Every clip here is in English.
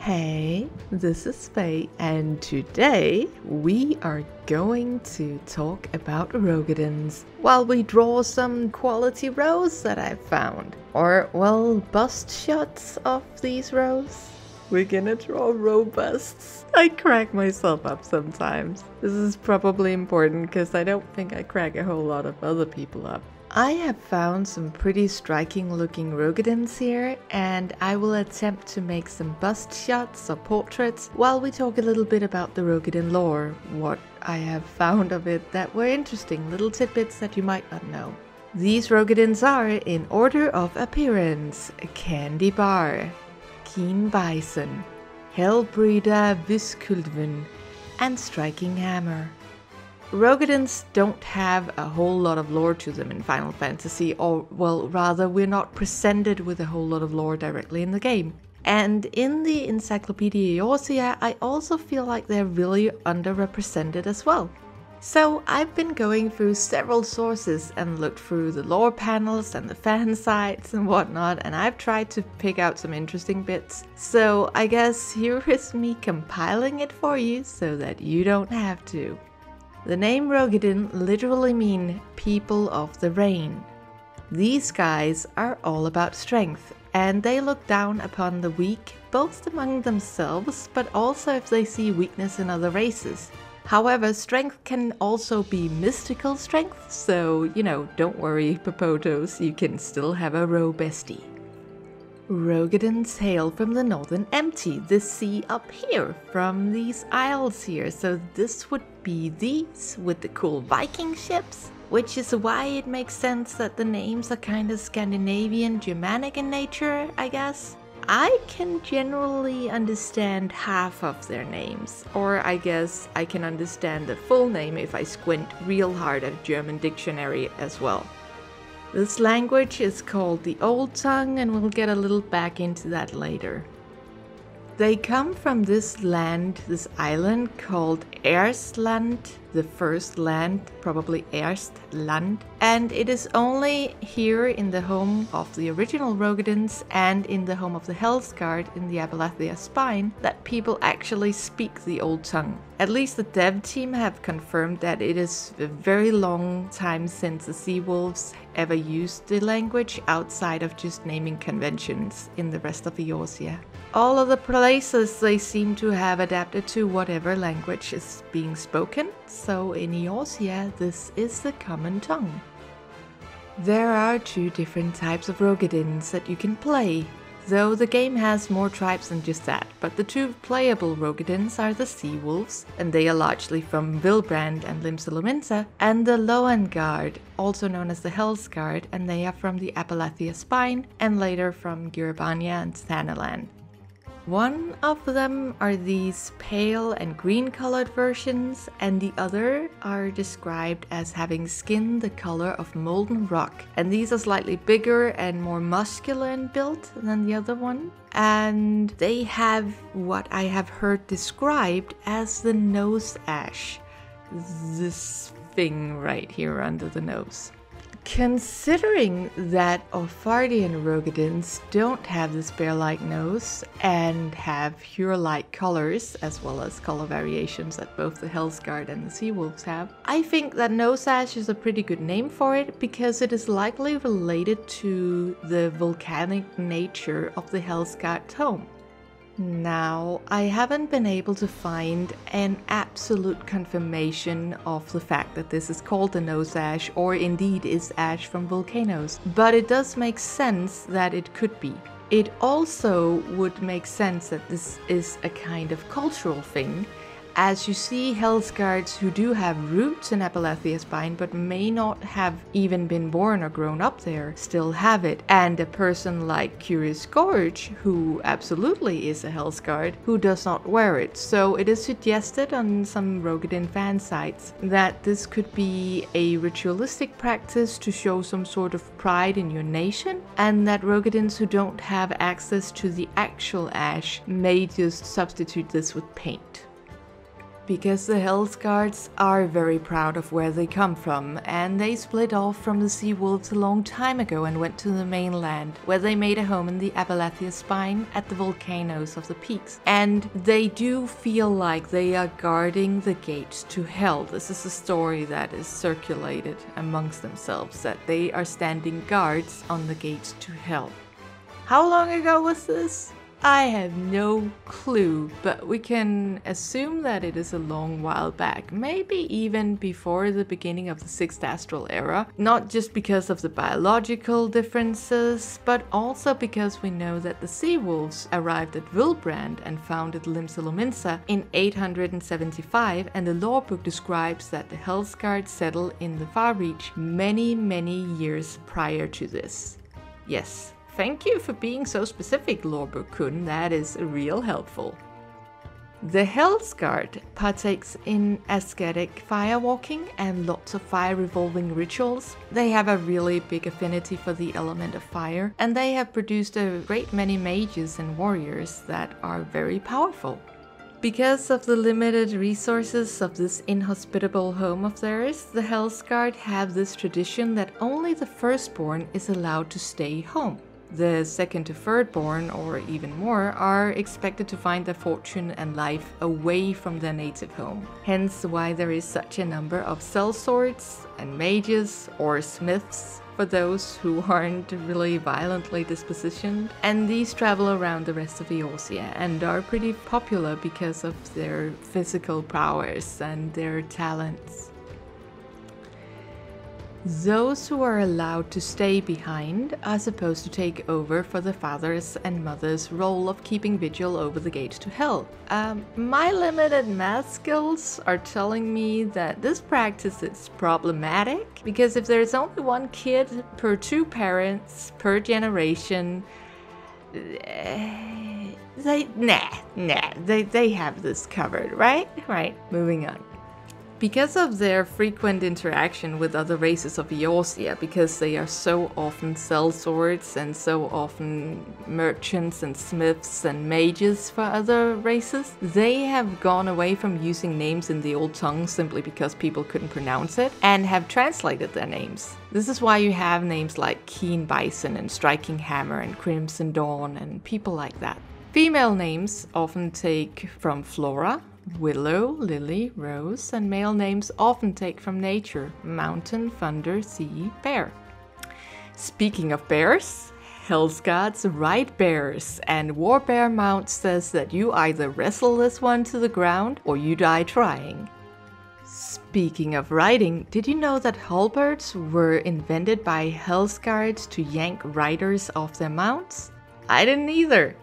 Hey, this is Faye, and today we are going to talk about Roegadyns while we draw some quality rows that I've found. Or, well, bust shots of these rows. We're gonna draw row busts. I crack myself up sometimes. This is probably important because I don't think I crack a whole lot of other people up. I have found some pretty striking looking Roegadyns here, and I will attempt to make some bust shots or portraits while we talk a little bit about the Roegadyn lore, what I have found of it that were interesting, little tidbits that you might not know. These Roegadyns are, in order of appearance, Candy Bar, Keen Bison, Hellbreeder Viskuldvin, and Striking Hammer. Roegadyns don't have a whole lot of lore to them in Final Fantasy, or, well, rather, we're not presented with a whole lot of lore directly in the game. And in the Encyclopedia Eorzea, I also feel like they're really underrepresented as well. So I've been going through several sources and looked through the lore panels and the fan sites and whatnot, and I've tried to pick out some interesting bits. So I guess here is me compiling it for you so that you don't have to. The name Roegadyn literally means people of the rain. These guys are all about strength, and they look down upon the weak, both among themselves, but also if they see weakness in other races. However, strength can also be mystical strength, so, don't worry, Popotos, you can still have a row bestie. Roegadyns hail from the northern empty, this sea up here, from these isles here, so this would be these with the cool Viking ships, which is why it makes sense that the names are kind of Scandinavian, Germanic in nature, I guess. I can generally understand half of their names, or I guess I can understand the full name if I squint real hard at a German dictionary as well. This language is called the Old Tongue, and we'll get a little back into that later. They come from this land, this island called Erstland, the first land, probably Erstland, and it is only here in the home of the original Roegadyns and in the home of the Hellsguard in the Abellathia Spine that people actually speak the Old Tongue. At least the dev team have confirmed that it is a very long time since the Sea Wolves ever used the language outside of just naming conventions in the rest of Eorzea. All of the places they seem to have adapted to whatever language is being spoken, so in Eorzea this is the common tongue. There are two different types of Roegadyns that you can play, though the game has more tribes than just that, but the two playable Roegadyns are the Sea Wolves, and they are largely from Vilbrand and Limsa, and the Roegadyn, also known as the Hellsguard, and they are from the Abellathia Spine, and later from Gurabania and Thanalan. One of them are these pale and green colored versions, and the other are described as having skin the color of molten rock. And these are slightly bigger and more muscular in build than the other one. And they have what I have heard described as the nose ash. This thing right here under the nose. Considering that Ophardian Roegadyns don't have this bear-like nose and have hue-like colors, as well as color variations that both the Hellsguard and the Sea Wolves have, I think that nose ash is a pretty good name for it because it is likely related to the volcanic nature of the Hellsguard home. Now, I haven't been able to find an absolute confirmation of the fact that this is called the nose ash or indeed is ash from volcanoes, but it does make sense that it could be. It also would make sense that this is a kind of cultural thing, as you see Hellsguards who do have roots in Abellathia Spine but may not have even been born or grown up there still have it, and a person like Curious Gorge, who absolutely is a Hellsguard, who does not wear it. So it is suggested on some Roegadyn fan sites that this could be a ritualistic practice to show some sort of pride in your nation, and that Roegadyns who don't have access to the actual ash may just substitute this with paint. Because the Hellsguards are very proud of where they come from, and they split off from the sea wolves a long time ago and went to the mainland, where they made a home in the Appalachia Spine at the volcanoes of the peaks. And they do feel like they are guarding the gates to hell. This is a story that is circulated amongst themselves, that they are standing guards on the gates to hell. How long ago was this? I have no clue, but we can assume that it is a long while back, maybe even before the beginning of the 6th astral era, not just because of the biological differences, but also because we know that the sea wolves arrived at Vilbrand and founded Limsa in 875, and the lore book describes that the Hellsguard settled in the Far Reach many years prior to this. Yes. Thank you for being so specific, Lorebook Kun, that is real helpful. The Hellsguard partakes in ascetic firewalking and lots of fire-revolving rituals. They have a really big affinity for the element of fire, and they have produced a great many mages and warriors that are very powerful. Because of the limited resources of this inhospitable home of theirs, the Hellsguard have this tradition that only the firstborn is allowed to stay home. The second to thirdborn, or even more, are expected to find their fortune and life away from their native home. Hence why there is such a number of sellswords and mages or smiths for those who aren't really violently dispositioned. And these travel around the rest of Eorzea and are pretty popular because of their physical prowess and their talents. Those who are allowed to stay behind are supposed to take over for the father's and mother's role of keeping vigil over the gate to hell. My limited math skills are telling me that this practice is problematic, because if there's only one kid per 2 parents per generation, they have this covered, right? Right, moving on. Because of their frequent interaction with other races of Eorzea, because they are so often sellswords and so often merchants and smiths and mages for other races, they have gone away from using names in the old tongue simply because people couldn't pronounce it, and have translated their names. This is why you have names like Keen Bison and Striking Hammer and Crimson Dawn and people like that. Female names often take from flora, willow, lily, rose, and male names often take from nature, mountain, thunder, sea, bear. Speaking of bears, Hellsguards ride bears, and Warbear Mount says that you either wrestle this one to the ground or you die trying. Speaking of riding, did you know that halberds were invented by Hellsguards to yank riders off their mounts? I didn't either.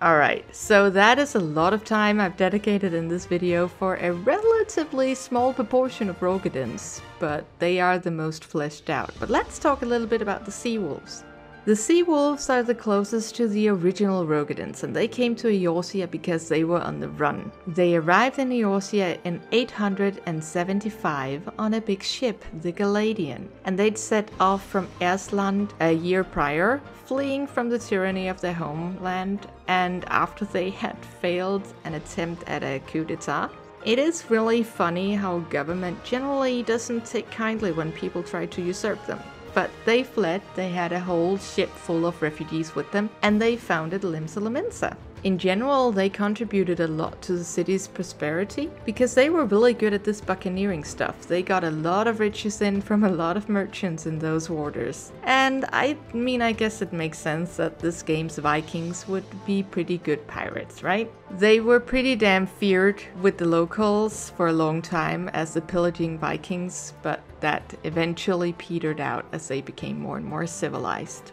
Alright, so that is a lot of time I've dedicated in this video for a relatively small proportion of Roegadyns, but they are the most fleshed out. But let's talk a little bit about the sea wolves. The sea wolves are the closest to the original Roegadyns, and they came to Eorzea because they were on the run. They arrived in Eorzea in 875 on a big ship, the Roegadyn, and they'd set off from Ersland a year prior, fleeing from the tyranny of their homeland, and after they had failed an attempt at a coup d'etat. It is really funny how government generally doesn't take kindly when people try to usurp them. But they fled, they had a whole ship full of refugees with them, and they founded Limsa. In general, they contributed a lot to the city's prosperity because they were really good at this buccaneering stuff. They got a lot of riches in from a lot of merchants in those waters. And I mean, I guess it makes sense that this game's Vikings would be pretty good pirates, right? They were pretty damn feared with the locals for a long time as the pillaging Vikings, but that eventually petered out as they became more and more civilized.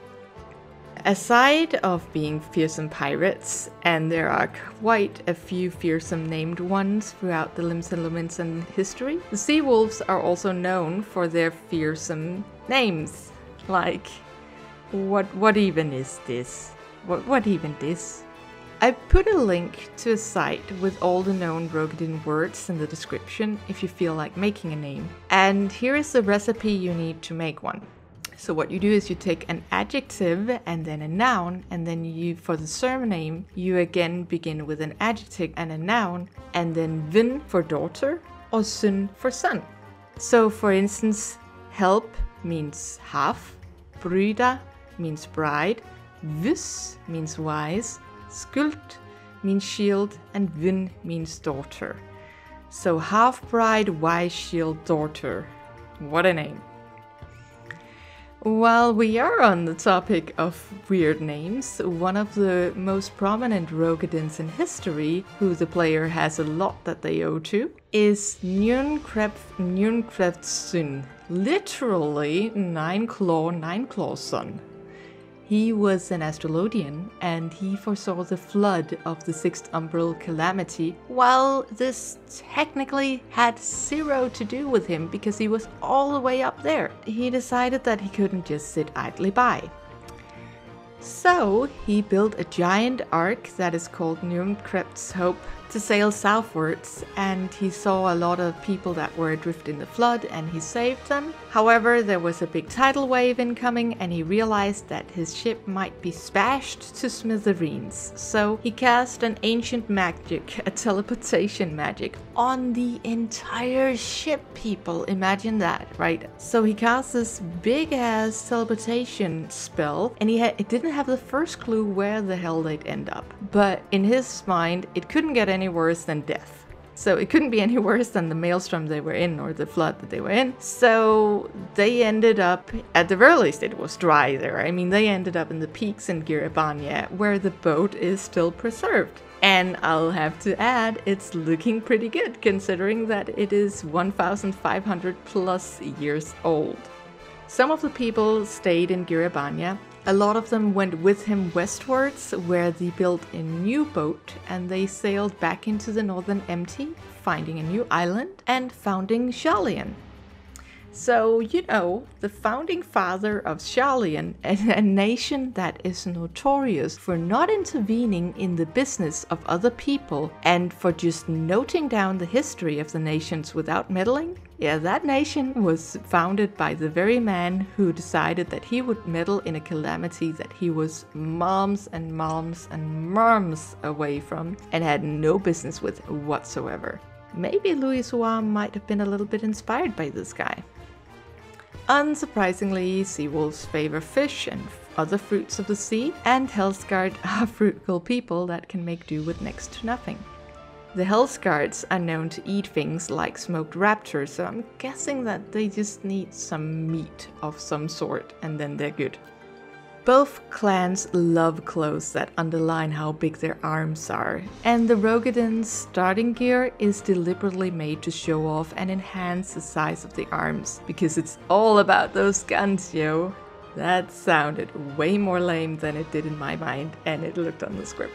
Aside of being fearsome pirates, and there are quite a few fearsome named ones throughout the Limsa history, the sea wolves are also known for their fearsome names. Like, what even is this? What even this? I put a link to a site with all the known Roegadyn words in the description if you feel like making a name. And here is the recipe you need to make one. So what you do is you take an adjective and then a noun, and then you, for the surname, you again begin with an adjective and a noun, and then vin for daughter or sun for son. So for instance, help means half, bryda means bride, vis means wise, skuld means shield, and vin means daughter. So half bride, wise, shield, daughter. What a name. While we are on the topic of weird names, one of the most prominent Roegadyns in history, who the player has a lot that they owe to, is Njernkreftsyn, literally nine claw son. He was an astrologian, and he foresaw the flood of the sixth umbral calamity, while this technically had zero to do with him because he was all the way up there. He decided that he couldn't just sit idly by. So he built a giant ark that is called Njernkrefts Hope to sail southwards, and he saw a lot of people that were adrift in the flood and he saved them. However, there was a big tidal wave incoming and he realized that his ship might be smashed to smithereens. So he cast an ancient magic, a teleportation magic, on the entire ship, people. Imagine that, right? So he cast this big ass teleportation spell, and he didn't have the first clue where the hell they'd end up. But in his mind, it couldn't get any worse than death. So it couldn't be any worse than the maelstrom they were in or the flood that they were in. So they ended up, at the very least it was dry there. I mean, they ended up in the peaks in Giribania, where the boat is still preserved. And I'll have to add, it's looking pretty good considering that it is 1,500 plus years old. Some of the people stayed in Giribania. A lot of them went with him westwards, where they built a new boat and they sailed back into the northern empty, finding a new island and founding Sharlayan. So, you know, the founding father of Sharlayan, a nation that is notorious for not intervening in the business of other people and for just noting down the history of the nations without meddling. Yeah, that nation was founded by the very man who decided that he would meddle in a calamity that he was moms and moms and moms away from and had no business with whatsoever. Maybe Louis Suam might have been a little bit inspired by this guy. Unsurprisingly, seawolves favor fish and other fruits of the sea, and Hellsguard are frugal people that can make do with next to nothing. The Hellsguards are known to eat things like smoked raptors, so I'm guessing that they just need some meat of some sort and then they're good. Both clans love clothes that underline how big their arms are, and the Roegadyns' starting gear is deliberately made to show off and enhance the size of the arms, because it's all about those guns, yo. That sounded way more lame than it did in my mind, and it looked on the script.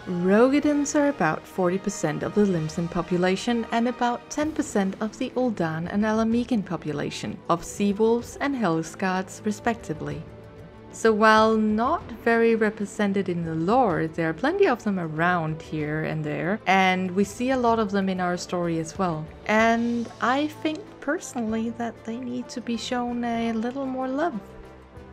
Roegadyns are about 40% of the Limsan population and about 10% of the Ul'dan and Alamecan population of Seawolves and Hellsguards respectively. So while not very represented in the lore, there are plenty of them around here and there, and we see a lot of them in our story as well. And I think personally that they need to be shown a little more love.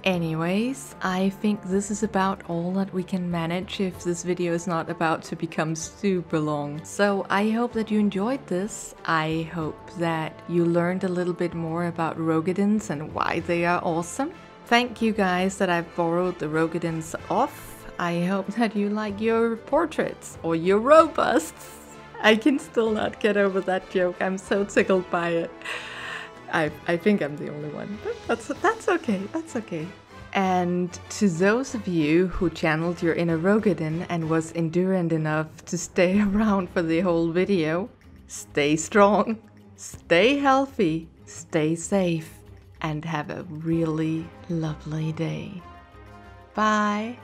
Anyways, I think this is about all that we can manage if this video is not about to become super long. So I hope that you enjoyed this. I hope that you learned a little bit more about Roegadyns and why they are awesome. Thank you guys that I've borrowed the Roegadyns off. I hope that you like your portraits or your robusts. I can still not get over that joke. I'm so tickled by it. I think I'm the only one, but that's okay. That's okay. And to those of you who channeled your inner Roegadyn and was endurant enough to stay around for the whole video, stay strong, stay healthy, stay safe, and have a really lovely day. Bye!